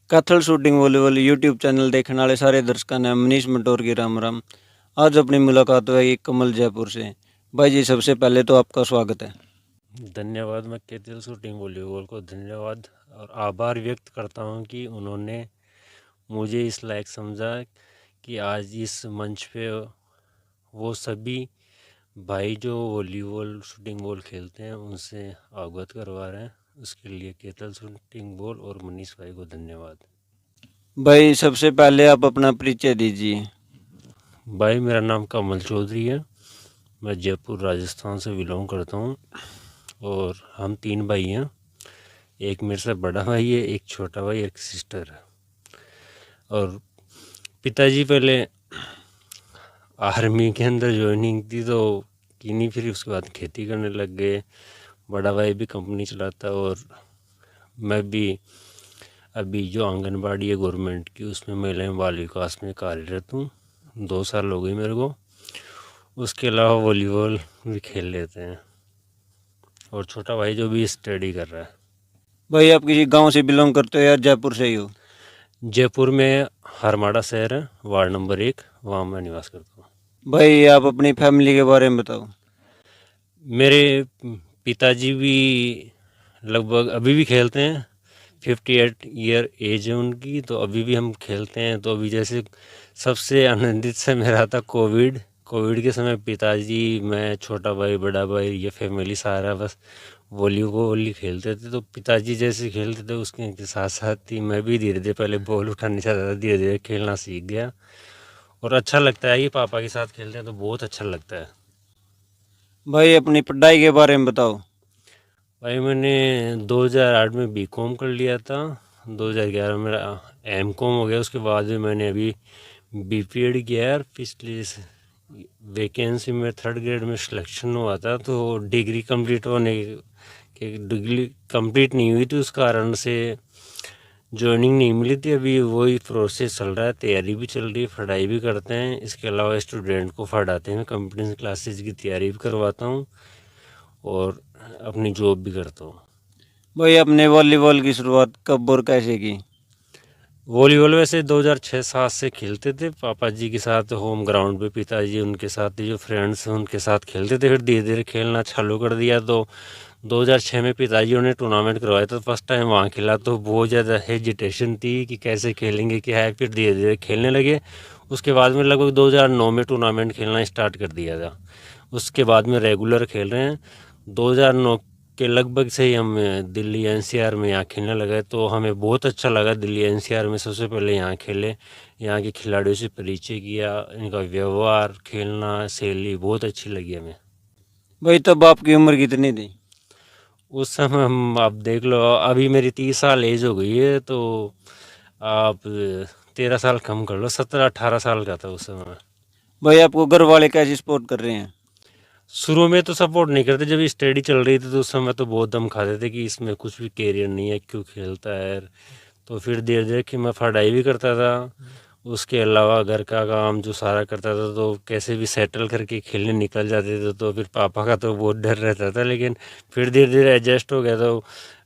Kaithal shooting volleyball YouTube channel देखने वाले सारे दर्शकों ने मनीष मटोर की राम राम। आज अपनी मुलाकात हुई कमल जयपुर से। भाई जी सबसे पहले तो आपका स्वागत है। धन्यवाद। मैं कैथल शूटिंग वॉलीबॉल को धन्यवाद और आभार व्यक्त करता हूं कि उन्होंने मुझे इस लायक समझा कि आज इस मंच पे वो सभी भाई जो वॉलीबॉल शूटिंग बॉल खेलते हैं उनसे अवगत करवा रहे हैं। उसके लिए कैथल शूटिंग बॉल और मनीष भाई को धन्यवाद। भाई सबसे पहले आप अपना परिचय दीजिए। भाई मेरा नाम कमल चौधरी है। मैं जयपुर राजस्थान से बिलोंग करता हूँ और हम 3 भाई हैं। एक मेरे से बड़ा भाई है, एक छोटा भाई, एक सिस्टर है। और पिताजी पहले आर्मी के अंदर ज्वाइनिंग थी तो की नहीं, फिर उसके बाद खेती करने लग गए। बड़ा भाई भी कंपनी चलाता और मैं भी अभी जो आंगनबाड़ी है गवर्नमेंट की उसमें महिला एवं बाल विकास में कार्यरत हूँ। 2 साल हो गए मेरे को। उसके अलावा वॉलीबॉल भी खेल लेते हैं और छोटा भाई जो भी स्टडी कर रहा है। भाई आप किसी गांव से बिलोंग करते हो या जयपुर से ही हो? जयपुर में हरमाड़ा शहर है, वार्ड नंबर 1, वहाँ मैं निवास करता हूँ। भाई आप अपनी फैमिली के बारे में बताओ। मेरे पिताजी भी लगभग अभी भी खेलते हैं। 58 ईयर एज है उनकी, तो अभी भी हम खेलते हैं। तो अभी जैसे सबसे आनंदित समय रहा था कोविड के समय पिताजी, मैं, छोटा भाई, बड़ा भाई, ये फैमिली सारा बस वॉलीबॉल ही खेलते थे। तो पिताजी जैसे खेलते थे उसके साथ साथ ही मैं भी धीरे धीरे, पहले बॉल उठाने चाहता था, धीरे धीरे खेलना सीख गया। और अच्छा लगता है, ये पापा के साथ खेलते हैं तो बहुत अच्छा लगता है। भाई अपनी पढ़ाई के बारे में बताओ। भाई मैंने 2008 में बीकॉम कर लिया था। 2011 में मेरा एमकॉम हो गया। उसके बाद में मैंने अभी बीपीएड किया है और पिछली वैकेंसी में 3rd ग्रेड में सिलेक्शन हुआ था। तो डिग्री कंप्लीट होने के डिग्री कंप्लीट नहीं हुई थी, उस कारण से जॉइनिंग नहीं मिली थी। अभी वही प्रोसेस चल रहा है, तैयारी भी चल रही है, पढ़ाई भी करते हैं। इसके अलावा स्टूडेंट को पढ़ाते हैं, कंप्यूटर क्लासेस की तैयारी भी करवाता हूँ और अपनी जॉब भी करता हूँ। भाई आपने वॉलीबॉल की शुरुआत कब और कैसे की? वॉलीबॉल वैसे 2006-7 से खेलते थे पापा जी के साथ होम ग्राउंड पे। पिताजी उनके साथ जो फ्रेंड्स हैं उनके साथ खेलते थे। फिर धीरे धीरे खेलना चालू कर दिया। तो 2006 में पिताजी ने टूर्नामेंट करवाया था, फर्स्ट टाइम वहाँ खेला। तो बहुत ज़्यादा हेजिटेशन थी कि कैसे खेलेंगे क्या है। फिर धीरे धीरे खेलने लगे। उसके बाद में लगभग 2009 में टूर्नामेंट खेलना स्टार्ट कर दिया था। उसके बाद में रेगुलर खेल रहे हैं। 2009 के लगभग से ही हम दिल्ली एनसीआर में यहाँ खेलने लगे। तो हमें बहुत अच्छा लगा। दिल्ली एनसीआर में सबसे पहले यहाँ खेले, यहाँ के खिलाड़ियों से परिचय किया, इनका व्यवहार, खेलना शैली बहुत अच्छी लगी हमें। भाई तब आपकी उम्र कितनी थी? उस समय हम, आप देख लो, अभी मेरी 30 साल एज हो गई है तो आप 13 साल कम कर लो, 17-18 साल का था उस समय। भाई आपको घर वाले कैसे सपोर्ट कर रहे हैं? शुरू में तो सपोर्ट नहीं करते, जब स्टडी चल रही थी तो उस समय तो बहुत दम खाते थे कि इसमें कुछ भी कैरियर नहीं है, क्यों खेलता है। तो फिर धीरे धीरे कि मैं पढ़ाई भी करता था, उसके अलावा घर का काम जो सारा करता था, तो कैसे भी सेटल करके खेलने निकल जाते थे। तो फिर पापा का तो बहुत डर रहता था, लेकिन फिर धीरे धीरे एडजस्ट हो गया। तो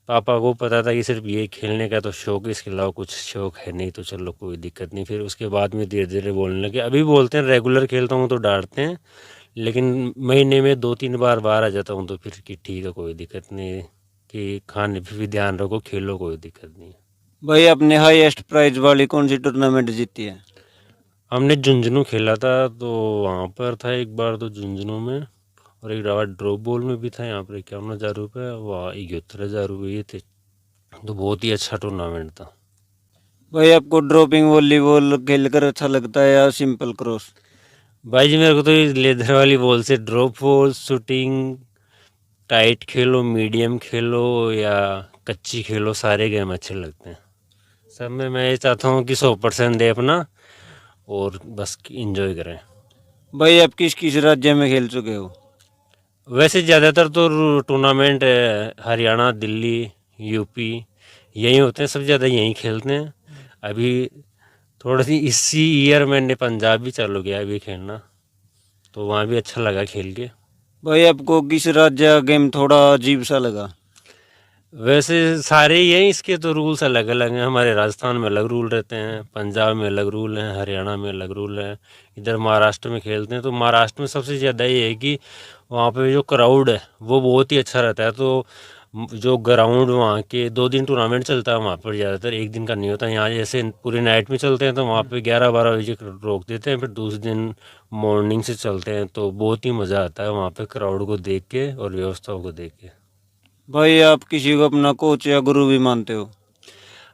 पापा को पता था कि सिर्फ ये खेलने का तो शौक है, इसके अलावा कुछ शौक है नहीं, तो चलो कोई दिक्कत नहीं। फिर उसके बाद में धीरे धीरे बोलने लगे। अभी बोलते हैं, रेगुलर खेलता हूँ तो डांटते हैं, लेकिन महीने में 2-3 बार बाहर आ जाता हूँ तो फिर कि ठीक है, कोई दिक्कत नहीं, कि खाने पे भी ध्यान रखो, खेलो, कोई दिक्कत नहीं। भाई आपने हाईएस्ट प्राइज वाली कौन सी टूर्नामेंट जीती है? हमने झुंझुनू खेला था, तो वहाँ पर था एक बार तो झुंझुनू में, और एक बार ड्रॉप बॉल में भी था। यहाँ पर 51,000 रुपये, वहाँ 71,000 रुपये ये थे। तो बहुत ही अच्छा टूर्नामेंट था। भाई आपको ड्रॉपिंग वॉलीबॉल खेलकर अच्छा लगता है या सिंपल क्रॉस? भाई जी मेरे को तो ये लेदर वाली बॉल से ड्रॉप बॉल, शूटिंग, टाइट खेलो, मीडियम खेलो या कच्ची खेलो, सारे गेम अच्छे लगते हैं। सब में मैं ये चाहता हूँ कि 100% दे अपना और बस इंजॉय करें। भाई आप किस किस राज्य में खेल चुके हो? वैसे ज़्यादातर तो टूर्नामेंट हरियाणा, दिल्ली, यूपी यही होते हैं, सब ज़्यादा यहीं खेलते हैं। अभी थोड़ी सी इसी ईयर मैंने पंजाब भी चालू किया अभी खेलना, तो वहाँ भी अच्छा लगा खेल के। भाई आपको किस राज्य का गेम थोड़ा अजीब सा लगा? वैसे सारे ही हैं, इसके तो रूल्स अलग अलग हैं। हमारे राजस्थान में अलग रूल रहते हैं, पंजाब में अलग रूल हैं, हरियाणा में अलग रूल हैं, इधर महाराष्ट्र में खेलते हैं। तो महाराष्ट्र में सबसे ज़्यादा ये है कि वहाँ पे जो क्राउड है वो बहुत ही अच्छा रहता है। तो जो ग्राउंड वहाँ के 2 दिन टूर्नामेंट चलता है वहाँ पर, ज़्यादातर एक दिन का नहीं होता। यहाँ जैसे पूरी नाइट में चलते हैं तो वहाँ पे 11-12 बजे रोक देते हैं, फिर दूसरे दिन मॉर्निंग से चलते हैं। तो बहुत ही मज़ा आता है वहाँ पे क्राउड को देख के और व्यवस्थाओं को देख के। भाई आप किसी को अपना कोच या गुरु भी मानते हो?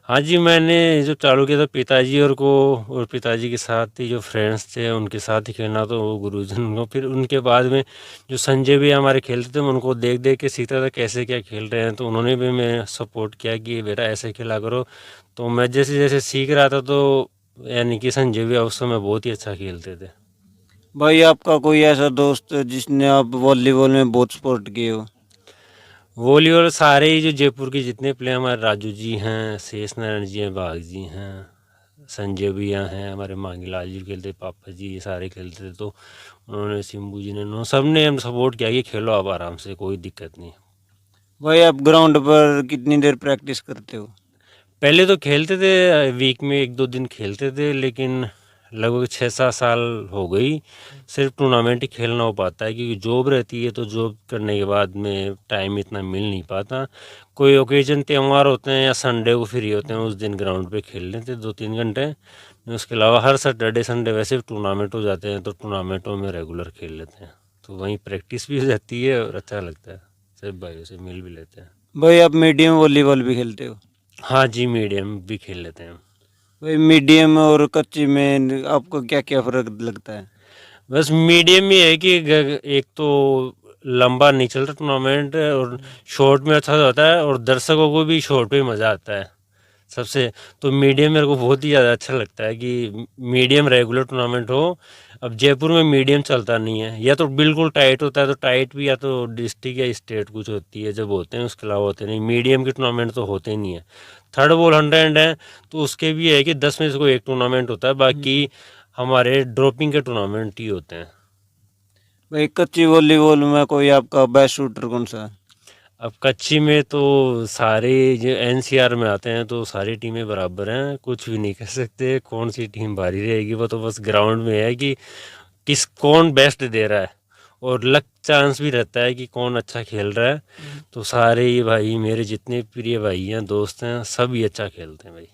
हाँ जी, मैंने जो चालू किया था पिताजी और पिताजी के साथ ही जो फ्रेंड्स थे उनके साथ ही खेलना, तो वो गुरुजन को। फिर उनके बाद में जो संजय भी हमारे खेलते थे, मैं उनको देख देख के सीखता था कैसे क्या खेल रहे हैं। तो उन्होंने भी मैं सपोर्ट किया कि बेटा ऐसे खेला करो। तो मैं जैसे जैसे सीख रहा था तो यानी कि संजय भी उस समय बहुत ही अच्छा खेलते थे। भाई आपका कोई ऐसा दोस्त जिसने आप वॉलीबॉल में बहुत सपोर्ट किए हो? वॉलीबॉल सारे ही जो जयपुर के जितने प्लेयर, हमारे राजू जी हैं, शेष नारायण जी हैं, बाघ जी हैं, संजय भी यहाँ हैं, हमारे मांगीलाल जी खेलते, पापा जी, ये सारे खेलते थे। तो उन्होंने, सिम्बू जी ने, उन्होंने सब ने हम सपोर्ट किया कि खेलो आप आराम से, कोई दिक्कत नहीं। भाई आप ग्राउंड पर कितनी देर प्रैक्टिस करते हो? पहले तो खेलते थे, वीक में 1-2 दिन खेलते थे, लेकिन लगभग 6-7 साल हो गई सिर्फ टूर्नामेंट ही खेलना हो पाता है, क्योंकि जॉब रहती है। तो जॉब करने के बाद में टाइम इतना मिल नहीं पाता। कोई ओकेजन त्यौहार होते हैं या संडे को फ्री होते हैं, उस दिन ग्राउंड पे खेल लेते 2-3 घंटे। उसके अलावा हर सैटरडे संडे वैसे टूर्नामेंट हो जाते हैं, तो टूर्नामेंटों में रेगुलर खेल लेते हैं। तो वहीं प्रैक्टिस भी हो जाती है और अच्छा लगता है, सब भाइयों से मिल भी लेते हैं। भाई आप मीडियम वॉलीबॉल भी खेलते हो? हाँ जी, मीडियम भी खेल लेते हैं। भाई मीडियम और कच्ची में आपको क्या क्या फर्क लगता है? बस मीडियम ही है कि एक तो लंबा नहीं चलता टूर्नामेंट, और शॉर्ट में अच्छा होता है, और दर्शकों को भी शॉर्ट पे मज़ा आता है सबसे। तो मीडियम मेरे को बहुत ही ज़्यादा अच्छा लगता है कि मीडियम रेगुलर टूर्नामेंट हो। अब जयपुर में मीडियम चलता नहीं है, या तो बिल्कुल टाइट होता है, तो टाइट भी या तो डिस्ट्रिक्ट या स्टेट कुछ होती है जब होते हैं, उसके अलावा होते नहीं। मीडियम के टूर्नामेंट तो होते ही नहीं है। थर्ड बॉल 100 है, तो उसके भी है कि 10 में से कोई एक टूर्नामेंट होता है, बाकी हमारे ड्रॉपिंग के टूर्नामेंट ही होते हैं। भाई कच्ची वॉलीबॉल में कोई आपका बेस्ट शूटर कौन सा है? अब कच्ची में तो सारे जो एनसीआर में आते हैं, तो सारी टीमें बराबर हैं, कुछ भी नहीं कह सकते कौन सी टीम भारी रहेगी। वो तो बस ग्राउंड में है कि कौन बेस्ट दे रहा है, और लक चांस भी रहता है कि कौन अच्छा खेल रहा है। तो सारे ही भाई, मेरे जितने प्रिय भाई हैं, दोस्त हैं, सब ही अच्छा खेलते हैं भाई।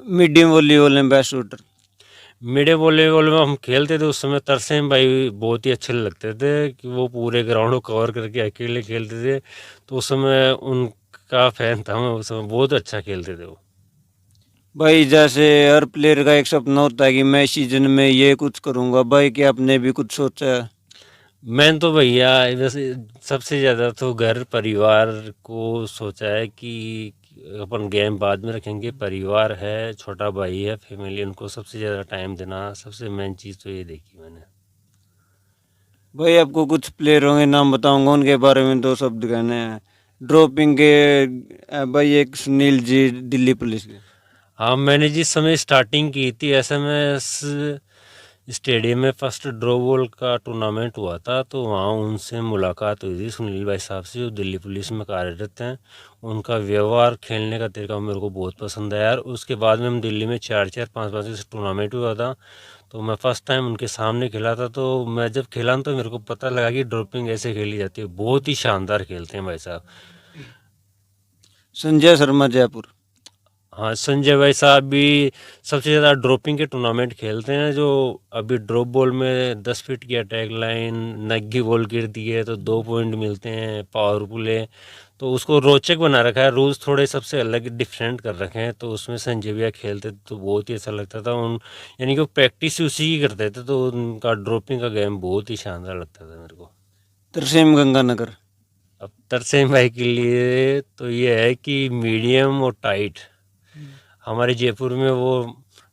मीडियम वॉलीबॉल में बेस्ट शूटर? मिडे वॉलीबॉल में हम खेलते थे उस समय, तरसेम भाई बहुत ही अच्छे लगते थे कि वो पूरे ग्राउंड को कवर करके अकेले खेलते थे। तो उस समय उनका फैन था मैं, उस समय बहुत अच्छा खेलते थे वो। भाई जैसे हर प्लेयर का एक सपना होता है कि मैं इस सीजन में ये कुछ करूंगा, भाई क्या आपने भी कुछ सोचा है? मैंने तो भैया वैसे सबसे ज़्यादा तो घर परिवार को सोचा है कि अपन गेम बाद में रखेंगे, परिवार है, छोटा भाई है, फैमिली, उनको सबसे ज़्यादा टाइम देना, सबसे मेन चीज़ तो ये देखी मैंने। भाई आपको कुछ प्लेयरों के नाम बताऊंगा, उनके बारे में दो शब्द कहने हैं। ड्रॉपिंग के भाई एक सुनील जी, दिल्ली पुलिस के। हाँ, मैंने जिस समय स्टार्टिंग की थी एसएमएस स्टेडियम में फर्स्ट ड्रॉ बॉल का टूर्नामेंट हुआ था, तो वहाँ उनसे मुलाकात हुई थी, सुनील भाई साहब से, जो दिल्ली पुलिस में कार्यरत हैं। उनका व्यवहार, खेलने का तरीका मेरे को बहुत पसंद आया। और उसके बाद में हम दिल्ली में 4-4, 5-5 से टूर्नामेंट हुआ था, तो मैं फर्स्ट टाइम उनके सामने खेला था। तो मैं जब खेला तो मेरे को पता लगा कि ड्रॉपिंग ऐसे खेली जाती है, बहुत ही शानदार खेलते हैं भाई साहब। संजय शर्मा, जयपुर। हाँ, संजय भाई साहब भी सबसे ज़्यादा ड्रॉपिंग के टूर्नामेंट खेलते हैं। जो अभी ड्रॉप बॉल में 10 फीट की अटैक लाइन, नग्गी बॉल गिरती है तो 2 पॉइंट मिलते हैं, पावरफुल है। तो उसको रोचक बना रखा है, रूल्स थोड़े सबसे अलग डिफरेंट कर रखे हैं। तो उसमें संजय भैया खेलते तो बहुत ही अच्छा लगता था। उन यानी कि वो प्रैक्टिस उसी की करते थे, तो उनका ड्रॉपिंग का गेम बहुत ही शानदार लगता था मेरे को। तरसेम गंगानगर। अब तरसेम भाई के लिए तो ये है कि मीडियम और टाइट। हमारे जयपुर में वो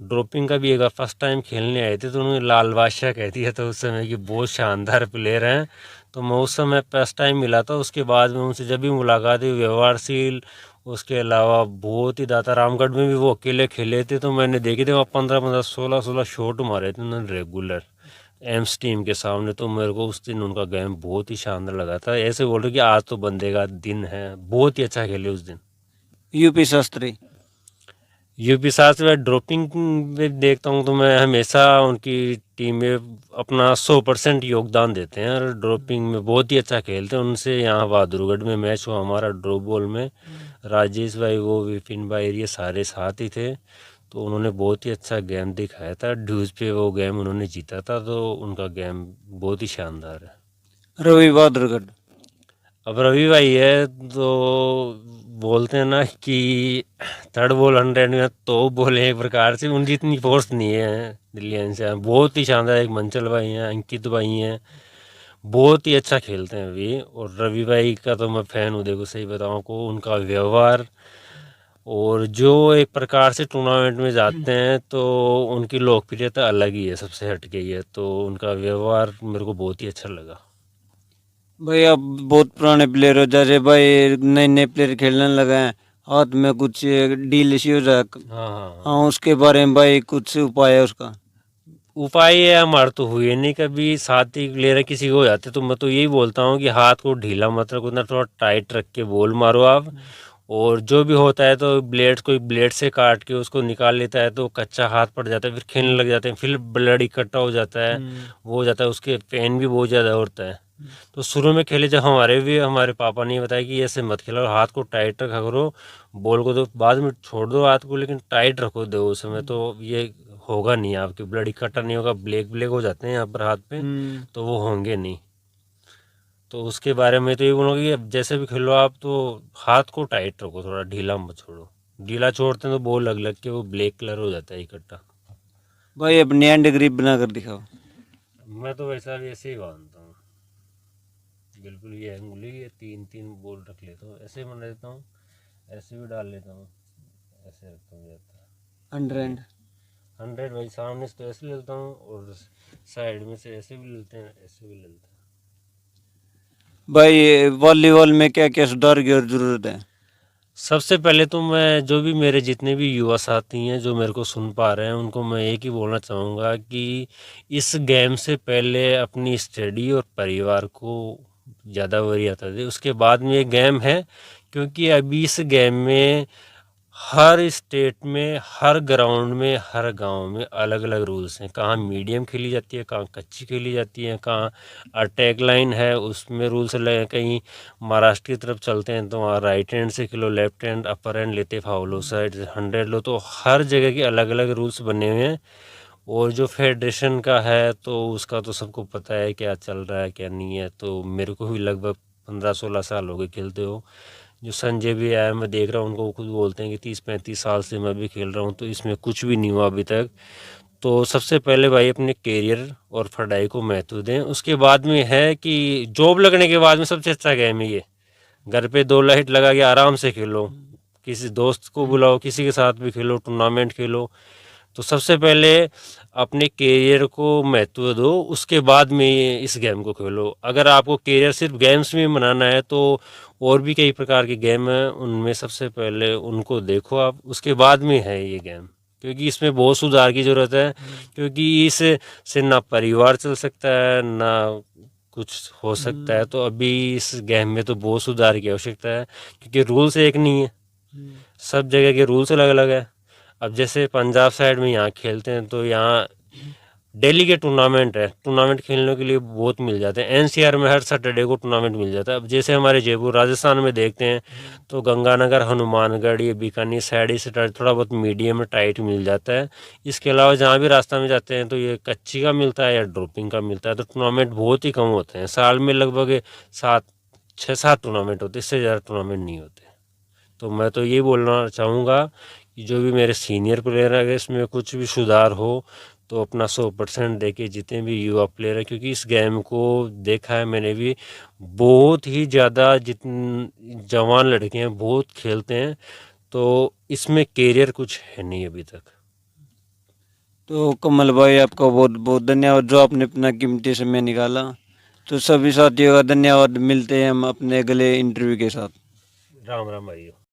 ड्रॉपिंग का भी एक फर्स्ट टाइम खेलने आए थे, तो उन्होंने लाल बादशाह कह दिया था उस समय कि बहुत शानदार प्लेयर हैं। तो मैं उस समय फर्स्ट टाइम मिला था, उसके बाद में उनसे जब भी मुलाकात हुई, व्यवहारशील। उसके अलावा बहुत ही दाता रामगढ़ में भी वो अकेले खेले थे, तो मैंने देखे थे वहाँ 15-15, 16-16 शॉट मारे थे उन्होंने रेगुलर एम्स टीम के सामने। तो मेरे को उस दिन उनका गेम बहुत ही शानदार लगा था, ऐसे बोल रहे कि आज तो बंदे का दिन है, बहुत ही अच्छा खेले उस दिन। यूपी शास्त्री। यूपी साथ में ड्रॉपिंग में देखता हूँ तो मैं हमेशा उनकी टीम में अपना 100% योगदान देते हैं और ड्रॉपिंग में बहुत ही अच्छा खेलते हैं। उनसे यहाँ बहादुरगढ़ में मैच हुआ हमारा ड्रॉप बॉल में, राजेश भाई वो विपिन भाई ये सारे साथ ही थे, तो उन्होंने बहुत ही अच्छा गेम दिखाया था। ड्यूज पे वो गेम उन्होंने जीता था, तो उनका गेम बहुत ही शानदार है। रवि बहादुरगढ़। अब रवि भाई है तो बोलते हैं ना कि थर्ड बॉल 100 में तो बोले, एक प्रकार से उनकी इतनी फोर्स नहीं है दिल्ली से। बहुत ही शानदार एक मंचल भाई हैं, अंकित भाई हैं, बहुत ही अच्छा खेलते हैं अभी। और रवि भाई का तो मैं फ़ैन हूँ, देखो सही बताऊँ को उनका व्यवहार और जो एक प्रकार से टूर्नामेंट में जाते हैं तो उनकी लोकप्रियता अलग ही है, सबसे हट गई है। तो उनका व्यवहार मेरे को बहुत ही अच्छा लगा। भाई आप बहुत पुराने प्लेयर हो, जैसे भाई नए नए प्लेयर खेलने लगे हैं, हाथ में कुछ डील सी हो जाए। हाँ हाँ हाँ। हाँ, उसके बारे में भाई कुछ उपाय है उसका? उपाय है हमारे तो हुए नहीं कभी, साथ ही ले रहे किसी को हो जाते, तो मैं तो यही बोलता हूँ कि हाथ को ढीला मत रखो ना, थोड़ा टाइट रख के बॉल मारो आप। और जो भी होता है तो ब्लेड, कोई ब्लेड से काट के उसको निकाल लेता है तो कच्चा हाथ पड़ जाता है, फिर खेलने लग जाते हैं, फिर ब्लड इकट्ठा हो जाता है, वो हो जाता है, उसके पेन भी बहुत ज़्यादा होता है। तो शुरू में खेले जब हमारे पापा ने बताया कि ऐसे मत खेलो, हाथ को टाइट रखा करो, बॉल को तो बाद में छोड़ दो हाथ को, लेकिन टाइट रखो दो उस समय, तो ये होगा नहीं, आपके ब्लड इकट्ठा नहीं होगा, ब्लैक ब्लैक हो जाते हैं यहाँ पर हाथ पे, तो वो होंगे नहीं। तो उसके बारे में तो ये बोलूँगा कि अब जैसे भी खेलो आप तो हाथ को टाइट रखो, थोड़ा ढीला मत छोड़ो। ढीला छोड़ते हैं तो बॉल लग लग के वो ब्लैक कलर हो जाता है इकट्ठा। भाई अपनी हैंड ग्रिप बना कर दिखाओ। मैं तो वैसा भी ऐसे ही बांधता हूँ, बिल्कुल ये उंगली ये तीन तीन बॉल रख लेता हूँ, ऐसे बना देता हूँ, ऐसे भी डाल लेता हूँ, ऐसे रखता हूँ जाता अंडर 100 भाई, सामने से तो ऐसे लेता हूँ और साइड में से ऐसे भी लेते हैं, ऐसे भी लेते हैं। भाई वॉलीबॉल में क्या क्या सुधार की और जरूरत है? सबसे पहले तो मैं जो भी मेरे जितने भी युवा साथी हैं जो मेरे को सुन पा रहे हैं उनको मैं एक ही बोलना चाहूँगा कि इस गेम से पहले अपनी स्टडी और परिवार को ज़्यादा वरीयता दें, उसके बाद में ये गेम है। क्योंकि अभी इस गेम में हर स्टेट में, हर ग्राउंड में, हर गांव में अलग अलग रूल्स हैं। कहाँ मीडियम खेली जाती है, कहाँ कच्ची खेली जाती है, कहाँ अटैक लाइन है उसमें रूल्स अलग हैं। कहीं महाराष्ट्र की तरफ चलते हैं तो वहाँ राइट हैंड से खेलो, लेफ्ट हैंड अपर हैंड लेते फाउल हो, साइड 100 लो, तो हर जगह के अलग अलग रूल्स बने हुए हैं। और जो फेडरेशन का है तो उसका तो सबको पता है क्या चल रहा है क्या नहीं है। तो मेरे को भी लगभग 15-16 साल हो गए खेलते हो। जो संजय भी आया मैं देख रहा हूँ, उनको खुद बोलते हैं कि 30-35 साल से मैं भी खेल रहा हूँ, तो इसमें कुछ भी नहीं हुआ अभी तक। तो सबसे पहले भाई अपने कैरियर और पढ़ाई को महत्व दें। उसके बाद में है कि जॉब लगने के बाद में सबसे अच्छा गेम है ये। घर पे 2 लाइट लगा के आराम से खेलो, किसी दोस्त को बुलाओ, किसी के साथ भी खेलो, टूर्नामेंट खेलो। तो सबसे पहले अपने कैरियर को महत्व दो, उसके बाद में इस गेम को खेलो। अगर आपको कैरियर सिर्फ गेम्स में बनाना है तो और भी कई प्रकार के गेम हैं, उनमें सबसे पहले उनको देखो आप, उसके बाद में है ये गेम। क्योंकि इसमें बहुत सुधार की ज़रूरत है, क्योंकि इस से ना परिवार चल सकता है ना कुछ हो सकता है। तो अभी इस गेम में तो बहुत सुधार की आवश्यकता है, क्योंकि रूल्स एक नहीं है, सब जगह के रूल्स अलग अलग है। अब जैसे पंजाब साइड में यहाँ खेलते हैं तो यहाँ डेली के टूर्नामेंट है, टूर्नामेंट खेलने के लिए बहुत मिल जाते हैं। एनसीआर में हर सैटरडे को टूर्नामेंट मिल जाता है। अब जैसे हमारे जयपुर राजस्थान में देखते हैं तो गंगानगर, हनुमानगढ़, ये बीकानेर साइड ही से थोड़ा बहुत मीडियम में टाइट मिल जाता है। इसके अलावा जहाँ भी रास्ता में जाते हैं तो ये कच्ची का मिलता है या ड्रॉपिंग का मिलता है। तो टूर्नामेंट बहुत ही कम होते हैं, साल में लगभग 6-7 टूर्नामेंट होते हैं, इससे ज़्यादा टूर्नामेंट नहीं होते। तो मैं तो ये बोलना चाहूँगा कि जो भी मेरे सीनियर प्लेयर है, अगर इसमें कुछ भी सुधार हो तो अपना 100% देके जितने भी युवा प्लेयर हैं, क्योंकि इस गेम को देखा है मैंने भी, बहुत ही ज़्यादा जवान लड़के हैं, बहुत खेलते हैं। तो इसमें कैरियर कुछ है नहीं अभी तक। तो कमल भाई आपका बहुत बहुत धन्यवाद जो आपने अपना कीमती समय निकाला। तो सभी साथियों का धन्यवाद। मिलते हैं हम अपने अगले इंटरव्यू के साथ। राम राम भाइयों।